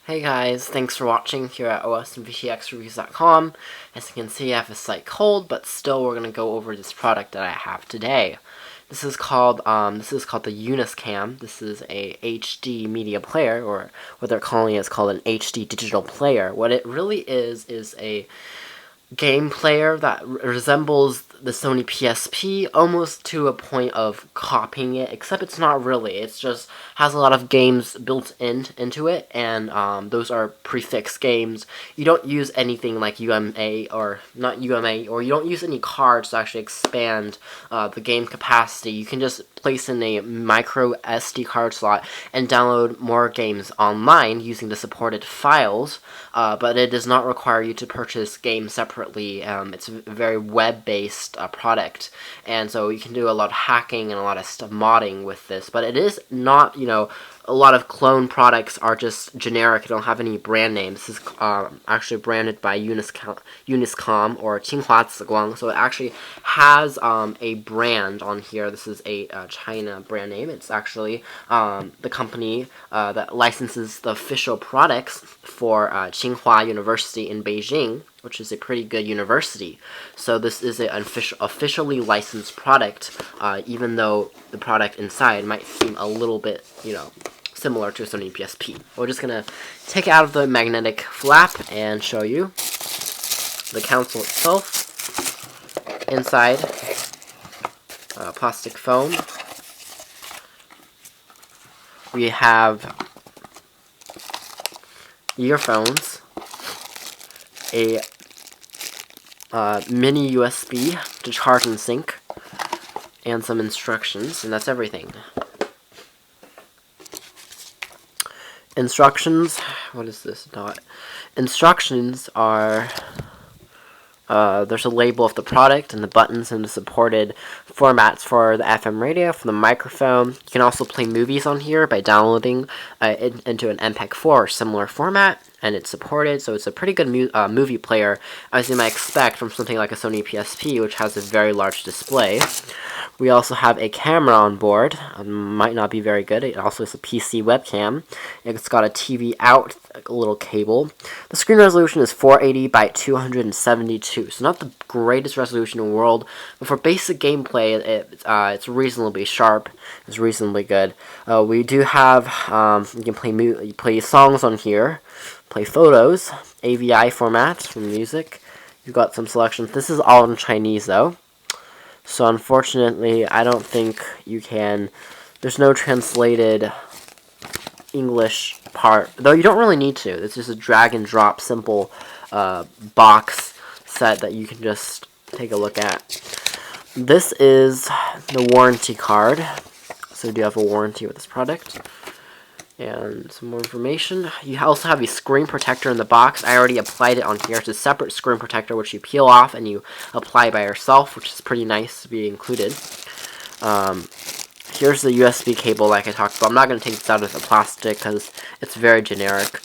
Hey guys, thanks for watching here at osandvtxreviews.com. As you can see, I have a slight cold, but still we're going to go over this product that I have today. This is called the UnisCom. This is a HD media player, or what they're calling it is called an HD digital player. What it really is a game player that resembles the Sony PSP almost to a point of copying it, except it's not really. It's just has a lot of games built into it, and those are prefix games. You don't use anything like UMA or not UMA, or you don't use any cards to actually expand the game capacity. You can just place in a micro SD card slot and download more games online using the supported files, but it does not require you to purchase games separately. It's a very web-based product, and so you can do a lot of hacking and a lot of stuff modding with this, but it is not, a lot of clone products are just generic. Don't have any brand names. This is actually branded by UnisCom or Tsinghua Ziguang, so it actually has a brand on here. This is a China brand name. It's actually the company that licenses the official products for Tsinghua University in Beijing, which is a pretty good university. So this is an officially licensed product, even though the product inside might seem a little bit, similar to a Sony PSP. We're just going to take it out of the magnetic flap and show you the console itself. Inside, plastic foam. We have earphones, a mini USB to charge and sync, and some instructions, and that's everything. Instructions, what is this dot? Instructions are, there's a label of the product and the buttons and the supported formats for the FM radio, for the microphone. You can also play movies on here by downloading into an MP4 or similar format, and it's supported, so it's a pretty good movie player, as you might expect from something like a Sony PSP, which has a very large display. We also have a camera on board. Might not be very good. It also is a PC webcam. It's got a TV out, a little cable. The screen resolution is 480 by 272, so not the greatest resolution in the world, but for basic gameplay, it's reasonably sharp. It's reasonably good. We do have, you can play songs on here, play photos, AVI format for music. You've got some selections. This is all in Chinese, though. So unfortunately, I don't think you can, there's no translated English part, though you don't really need to. It's just a drag and drop simple box set that you can just take a look at. This is the warranty card. So you do have a warranty with this product. And some more information. You also have a screen protector in the box. I already applied it on here. It's a separate screen protector which you peel off and you apply by yourself, which is pretty nice to be included. Here's the USB cable like I talked about. I'm not going to take this out of the plastic because it's very generic.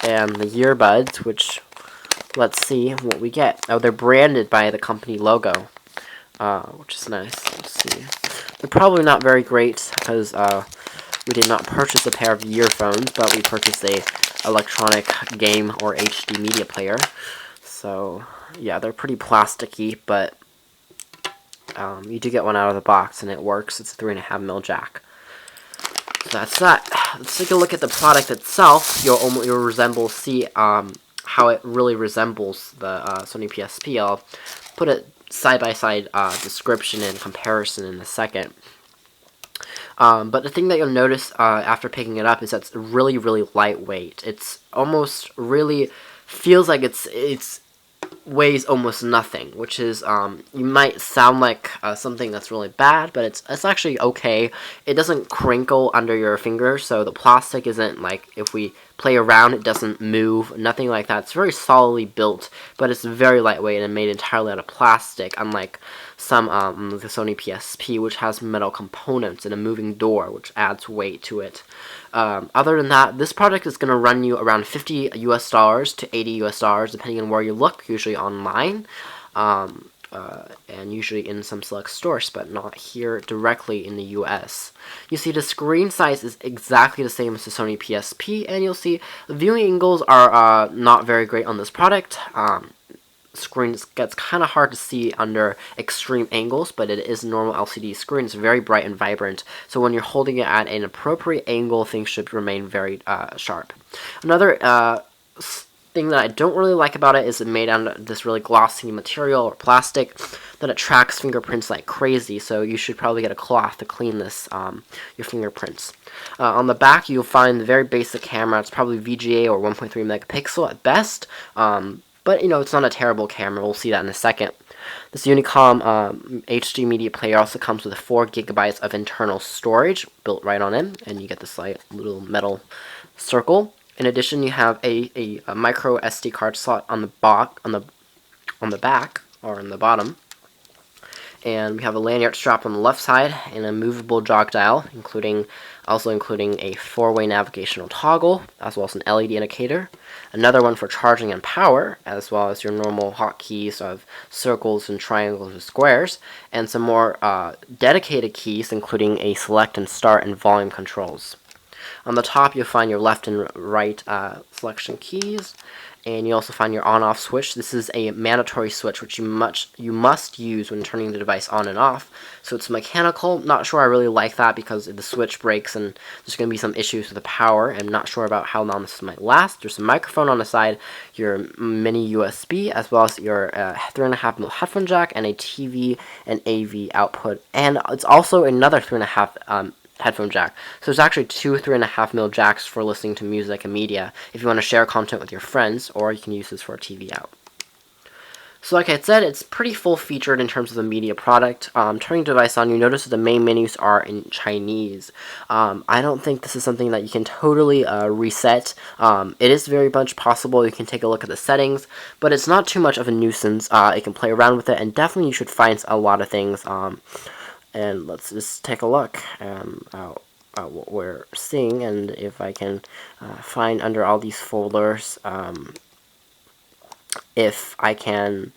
And the earbuds, which, let's see what we get. Oh, they're branded by the company logo, which is nice. Let's see. They're probably not very great because we did not purchase a pair of earphones, but we purchased a electronic game or HD media player. So, yeah, they're pretty plasticky, but you do get one out of the box, and it works. It's a 3.5mm jack. So that's that. Let's take a look at the product itself. You'll see how it really resembles the Sony PSP. I'll put a side-by-side description and comparison in a second. But the thing that you'll notice after picking it up is that it's really, really lightweight. It's almost really feels like it's weighs almost nothing, which is you might sound like something that's really bad, but it's actually okay. It doesn't crinkle under your fingers, so the plastic isn't like, if we play around, it doesn't move, nothing like that. It's very solidly built, but it's very lightweight and made entirely out of plastic, unlike some the Sony PSP, which has metal components and a moving door, which adds weight to it. Other than that, this product is going to run you around $50 US to $80 US, depending on where you look, usually online. and usually in some select stores, but not here directly in the US. You see the screen size is exactly the same as the Sony PSP, and you'll see the viewing angles are not very great on this product. Screen gets kind of hard to see under extreme angles, but it is a normal LCD screen. It's very bright and vibrant, so when you're holding it at an appropriate angle, things should remain very sharp. Another thing that I don't really like about it is it made out of this really glossy material or plastic that it tracks fingerprints like crazy, so you should probably get a cloth to clean this your fingerprints. On the back, you'll find the very basic camera. It's probably VGA or 1.3 megapixel at best, but it's not a terrible camera. We'll see that in a second. This UnisCom HD media player also comes with 4 gigabytes of internal storage built right on in, and you get this like little metal circle. In addition, you have a micro SD card slot on the back or on the bottom, and we have a lanyard strap on the left side and a movable jog dial, including a 4-way navigational toggle, as well as an LED indicator, another one for charging and power, as well as your normal hotkeys of circles and triangles and squares, and some more dedicated keys, including a select and start and volume controls. On the top, you'll find your left and right selection keys, and you also find your on-off switch. This is a mandatory switch which you must use when turning the device on and off. So it's mechanical. Not sure I really like that because if the switch breaks and there's going to be some issues with the power. I'm not sure about how long this might last. There's a microphone on the side, your mini USB, as well as your 3.5mm headphone jack, and a TV and AV output. And it's also another 3.5 headphone jack. So there's actually 2 3.5mm jacks for listening to music and media if you want to share content with your friends, or you can use this for a TV out. So like I said, it's pretty full featured in terms of the media product. Turning the device on, you notice that the main menus are in Chinese. I don't think this is something that you can totally reset. It is very much possible you can take a look at the settings, but it's not too much of a nuisance. You can play around with it, and definitely you should find a lot of things. And let's just take a look at what we're seeing, and if I can find under all these folders, if I can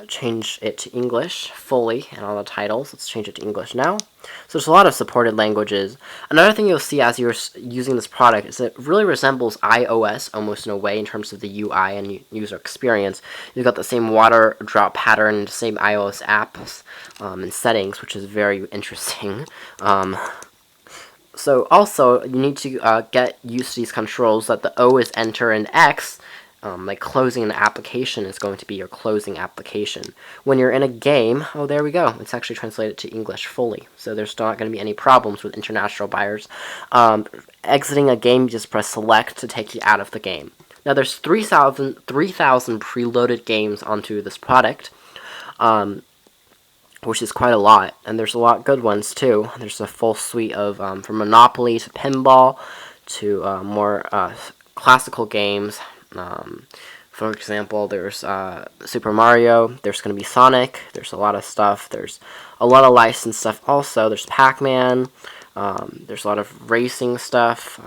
change it to English fully and all the titles. Let's change it to English now. So there's a lot of supported languages. Another thing you'll see as you're using this product is it really resembles iOS almost in a way in terms of the UI and user experience. You've got the same water drop pattern, the same iOS apps and settings, which is very interesting. So also, you need to get used to these controls that the O is enter and X, like closing an application is going to be your closing application. When you're in a game, oh, there we go. It's actually translated to English fully. So there's not going to be any problems with international buyers. Exiting a game, you just press select to take you out of the game. Now there's 3,000 preloaded games onto this product, which is quite a lot. And there's a lot of good ones too. There's a full suite of, from Monopoly to Pinball to more classical games. For example, there's Super Mario, there's going to be Sonic, there's a lot of stuff, there's a lot of licensed stuff also, there's Pac-Man, there's a lot of racing stuff,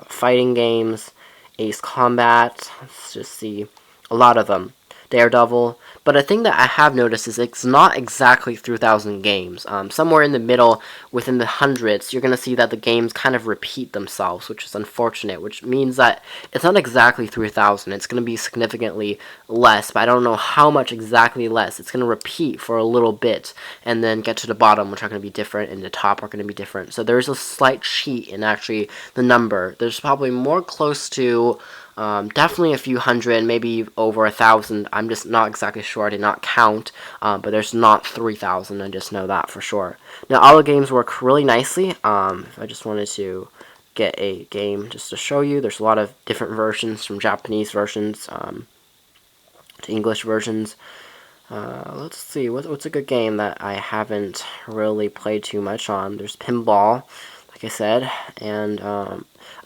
fighting games, Ace Combat, let's just see, a lot of them, Daredevil. But a thing that I have noticed is it's not exactly 3,000 games. Somewhere in the middle, within the hundreds, you're going to see that the games kind of repeat themselves, which is unfortunate, which means that it's not exactly 3,000. It's going to be significantly less, but I don't know how much exactly less. It's going to repeat for a little bit, and then get to the bottom, which are going to be different, and the top are going to be different. So there's a slight cheat in actually the number. There's probably more close to definitely a few hundred, maybe over 1,000. I'm just not exactly sure. I did not count, but there's not 3,000. I just know that for sure. Now, all the games work really nicely. If I just wanted to get a game just to show you, there's a lot of different versions, from Japanese versions to English versions. Let's see, what's a good game that I haven't really played too much on? There's Pinball, like I said, and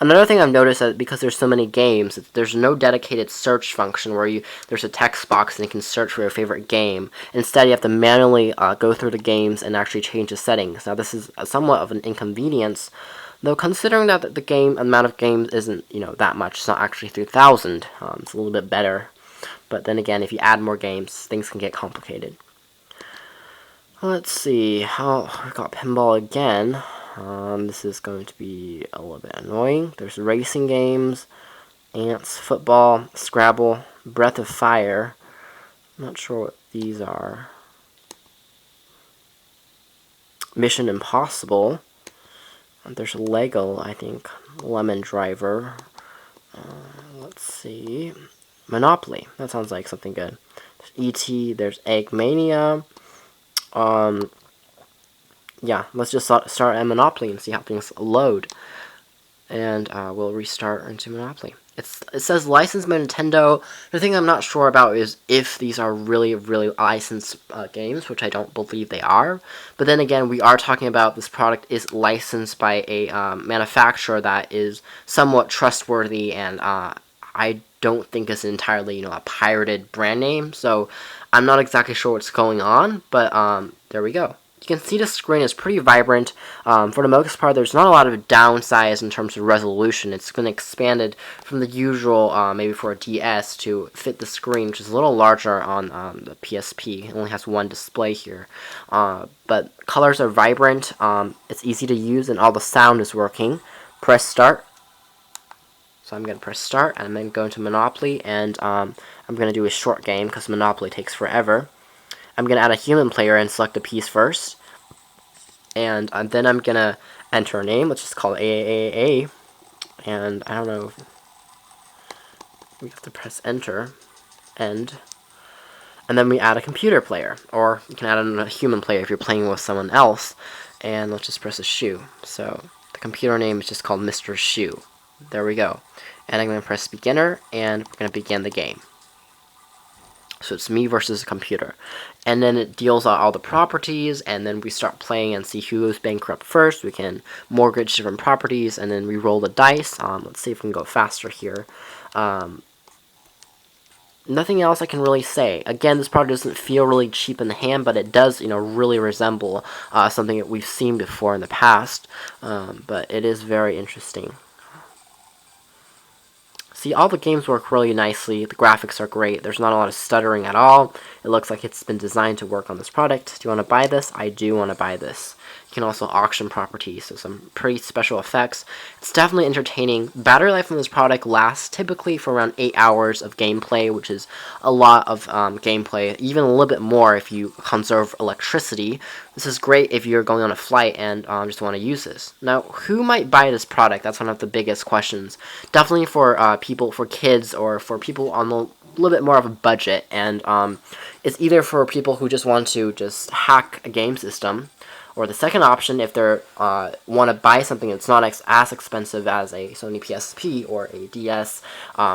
another thing I've noticed that because there's so many games, there's no dedicated search function where there's a text box and you can search for your favorite game. Instead, you have to manually go through the games and actually change the settings. Now, this is somewhat of an inconvenience, though considering that the amount of games isn't that much. It's not actually 3,000. It's a little bit better. But then again, if you add more games, things can get complicated. Let's see. Oh, we got pinball again. This is going to be a little bit annoying. There's racing games, ants, football, Scrabble, Breath of Fire. I'm not sure what these are. Mission Impossible. There's Lego, I think. Lemon Driver. Let's see. Monopoly. That sounds like something good. There's E.T. There's Eggmania. Yeah, let's just start at Monopoly and see how things load. And we'll restart into Monopoly. It says licensed by Nintendo. The thing I'm not sure about is if these are really licensed games, which I don't believe they are. But then again, we are talking about this product is licensed by a manufacturer that is somewhat trustworthy, and I don't think it's entirely a pirated brand name. So I'm not exactly sure what's going on, but there we go. You can see the screen is pretty vibrant. For the most part, there's not a lot of downsize in terms of resolution. It's been expanded from the usual, maybe for a DS, to fit the screen, which is a little larger on the PSP. It only has one display here. But colors are vibrant. It's easy to use, and all the sound is working. Press start. So I'm going to press start, and then go into Monopoly, and I'm going to do a short game, because Monopoly takes forever. I'm going to add a human player and select a piece first. And then I'm going to enter a name. Let's just call it AAAA. And I don't know. We have to press enter. End. And then we add a computer player. Or you can add a human player if you're playing with someone else. And let's just press a shoe. So the computer name is just called Mr. Shoe. There we go. And I'm going to press beginner. And we're going to begin the game. So it's me versus a computer. And then it deals out all the properties, and then we start playing and see who goes bankrupt first. We can mortgage different properties, and then we roll the dice. Let's see if we can go faster here. Nothing else I can really say. Again, this product doesn't feel really cheap in the hand, but it does, really resemble something that we've seen before in the past. But it is very interesting. See, all the games work really nicely. The graphics are great. There's not a lot of stuttering at all. It looks like it's been designed to work on this product. Do you want to buy this? I do want to buy this. You can also auction properties, so some pretty special effects. It's definitely entertaining. Battery life on this product lasts typically for around 8 hours of gameplay, which is a lot of gameplay, even a little bit more if you conserve electricity. This is great if you're going on a flight and just want to use this. Now, who might buy this product? That's one of the biggest questions. Definitely for people, for kids, or for people on a little bit more of a budget. And it's either for people who just want to just hack a game system, or the second option, if they want to buy something that's not as expensive as a Sony PSP or a DS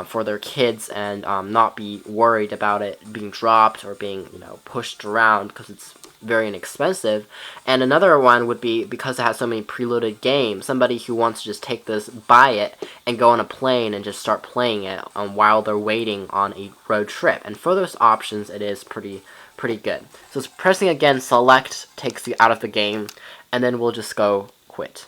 for their kids, and not be worried about it being dropped or being pushed around because it's very inexpensive. And another one would be because it has so many preloaded games, somebody who wants to just take this, buy it, and go on a plane and just start playing it while they're waiting on a road trip. And for those options, it is pretty good. So it's pressing again select takes you out of the game, and then we'll just go quit.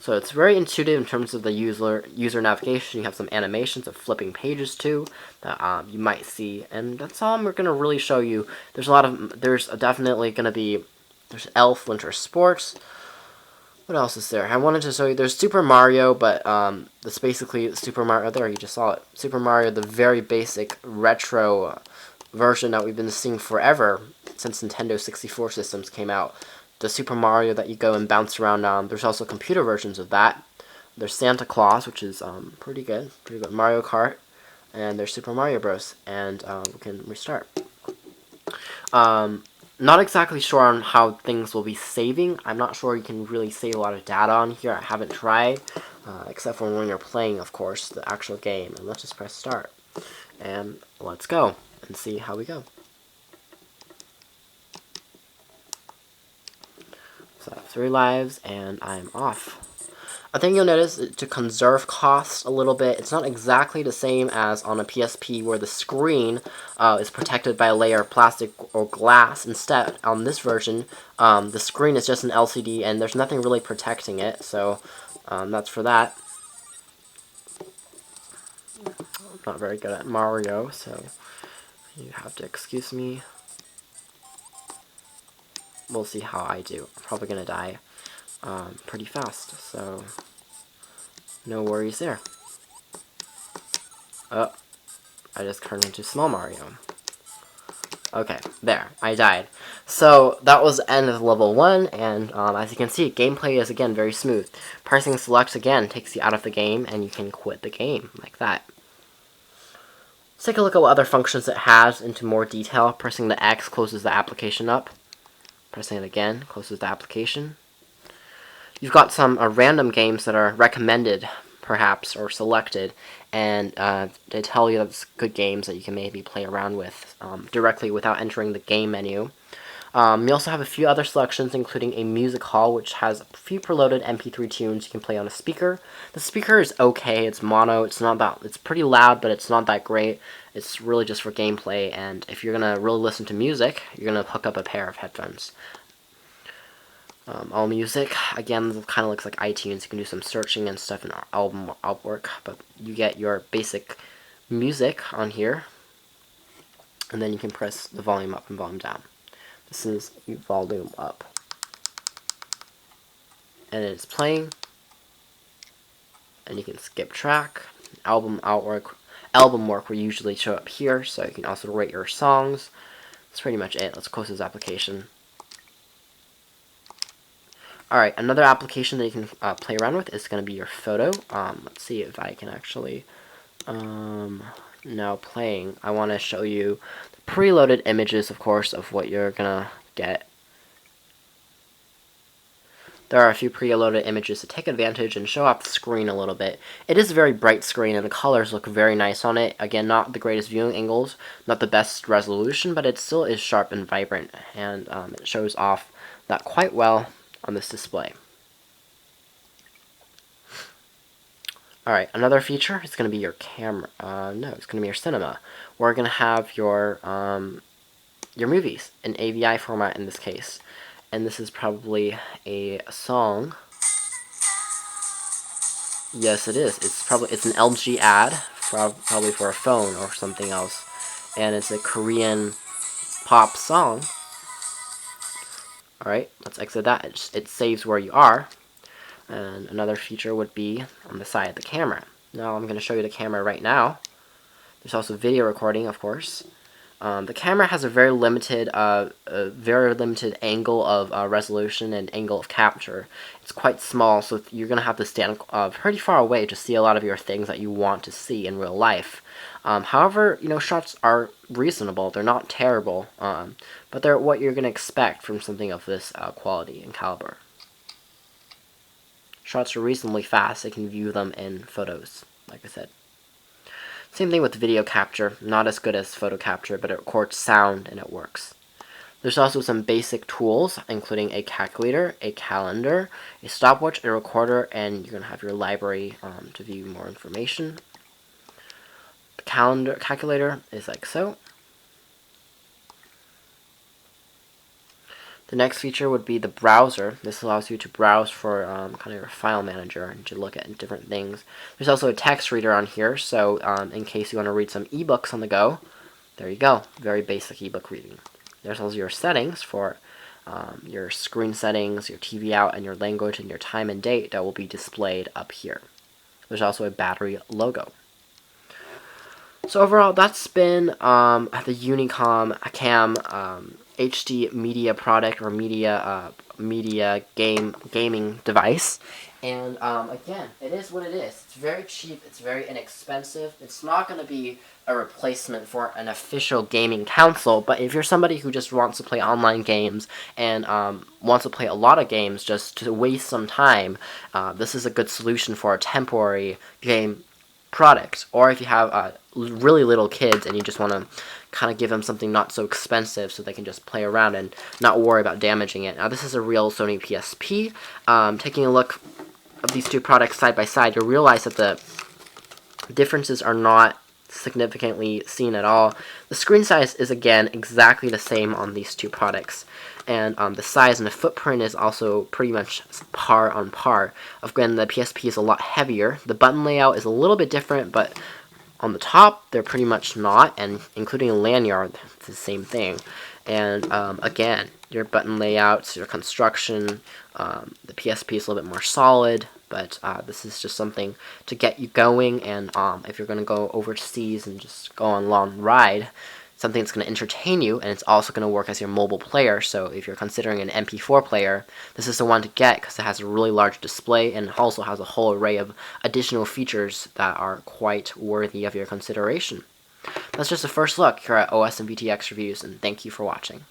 So it's very intuitive in terms of the user navigation. You have some animations of flipping pages too that you might see, and that's all we're gonna really show you. There's definitely gonna be there's Elf Winter Sports. What else is there? I wanted to show you. There's Super Mario, but that's basically Super Mario. There, you just saw it. Super Mario, the very basic retro version that we've been seeing forever since Nintendo 64 systems came out. The Super Mario that you go and bounce around on. There's also computer versions of that. There's Santa Claus, which is pretty good. Mario Kart, and there's Super Mario Bros. And we can restart. Not exactly sure on how things will be saving. I'm not sure you can really save a lot of data on here. I haven't tried, except for when you're playing, of course, the actual game. And let's just press start. And let's go and see how we go. So I have 3 lives, and I'm off. I think you'll notice to conserve cost a little bit, it's not exactly the same as on a PSP where the screen is protected by a layer of plastic or glass. Instead, on this version, the screen is just an LCD and there's nothing really protecting it, so that's for that. I'm not very good at Mario, so you have to excuse me. We'll see how I do. I'm probably gonna die pretty fast, so no worries there. Oh, I just turned into Small Mario. Okay, there, I died. So that was the end of level 1, and as you can see, gameplay is again very smooth. Pressing select again takes you out of the game, and you can quit the game like that. Let's take a look at what other functions it has into more detail. Pressing the X closes the application up. Pressing it again closes the application. You've got some random games that are recommended, perhaps, or selected, and they tell you that it's good games that you can maybe play around with directly without entering the game menu. You also have a few other selections, including a music hall, which has a few preloaded MP3 tunes you can play on a speaker. The speaker is okay. It's mono. It's not that. It's pretty loud, but it's not that great. It's really just for gameplay. And if you're gonna really listen to music, you're gonna hook up a pair of headphones. All music, again, kind of looks like iTunes. You can do some searching and stuff in album artwork, but you get your basic music on here, and then you can press the volume up and volume down. This is volume up, and it's playing, and you can skip track. Album work will usually show up here, so you can also rate your songs. That's pretty much it. Let's close this application. Alright, another application that you can play around with is going to be your photo. Let's see if I can actually, now playing, I want to show you the preloaded images, of course, of what you're going to get. There are a few preloaded images to take advantage and show off the screen a little bit. It is a very bright screen, and the colors look very nice on it. Again, not the greatest viewing angles, not the best resolution, but it still is sharp and vibrant, and it shows off that quite well on this display. Alright, another feature is going to be your camera. It's going to be your cinema. We're going to have your movies in AVI format in this case. And this is probably a song. Yes, it is. It's an LG ad, probably for a phone or something else. And it's a Korean pop song. Alright, let's exit that. It saves where you are. And another feature would be on the side of the camera. Now I'm going to show you the camera right now. There's also video recording, of course. The camera has a very limited angle of resolution and angle of capture. It's quite small, so you're going to have to stand pretty far away to see a lot of your things that you want to see in real life. However, shots are reasonable. They're not terrible, but they're what you're going to expect from something of this quality and caliber. Shots are reasonably fast. I can view them in photos, like I said. Same thing with video capture. Not as good as photo capture, but it records sound and it works. There's also some basic tools, including a calculator, a calendar, a stopwatch, a recorder, and you're going to have your library to view more information. The calculator is like so. The next feature would be the browser. This allows you to browse for kind of your file manager and to look at different things. There's also a text reader on here, so in case you want to read some ebooks on the go, there you go. Very basic ebook reading. There's also your settings for your screen settings, your TV out, and your language and your time and date that will be displayed up here. There's also a battery logo. So overall, that's been the UnisCom Cam HD media product or media gaming device. And again, it is what it is. It's very cheap. It's very inexpensive. It's not going to be a replacement for an official gaming console, but if you're somebody who just wants to play online games and wants to play a lot of games just to waste some time, this is a good solution for a temporary game product. Or if you have really little kids and you just want to kind of give them something not so expensive so they can just play around and not worry about damaging it. Now this is a real Sony PSP. Taking a look of these two products side by side, you'll realize that the differences are not significantly seen at all. The screen size is again exactly the same on these two products, and the size and the footprint is also pretty much par on par. Again, the PSP is a lot heavier. The button layout is a little bit different, but On the top, they're pretty much not, and including a lanyard, it's the same thing. And again, your button layouts, your construction, the PSP is a little bit more solid, but this is just something to get you going. And if you're going to go overseas and just go on a long ride, something that's going to entertain you, and it's also going to work as your mobile player. So if you're considering an MP4 player, this is the one to get because it has a really large display and also has a whole array of additional features that are quite worthy of your consideration. That's just a first look here at OS and VTX Reviews, and thank you for watching.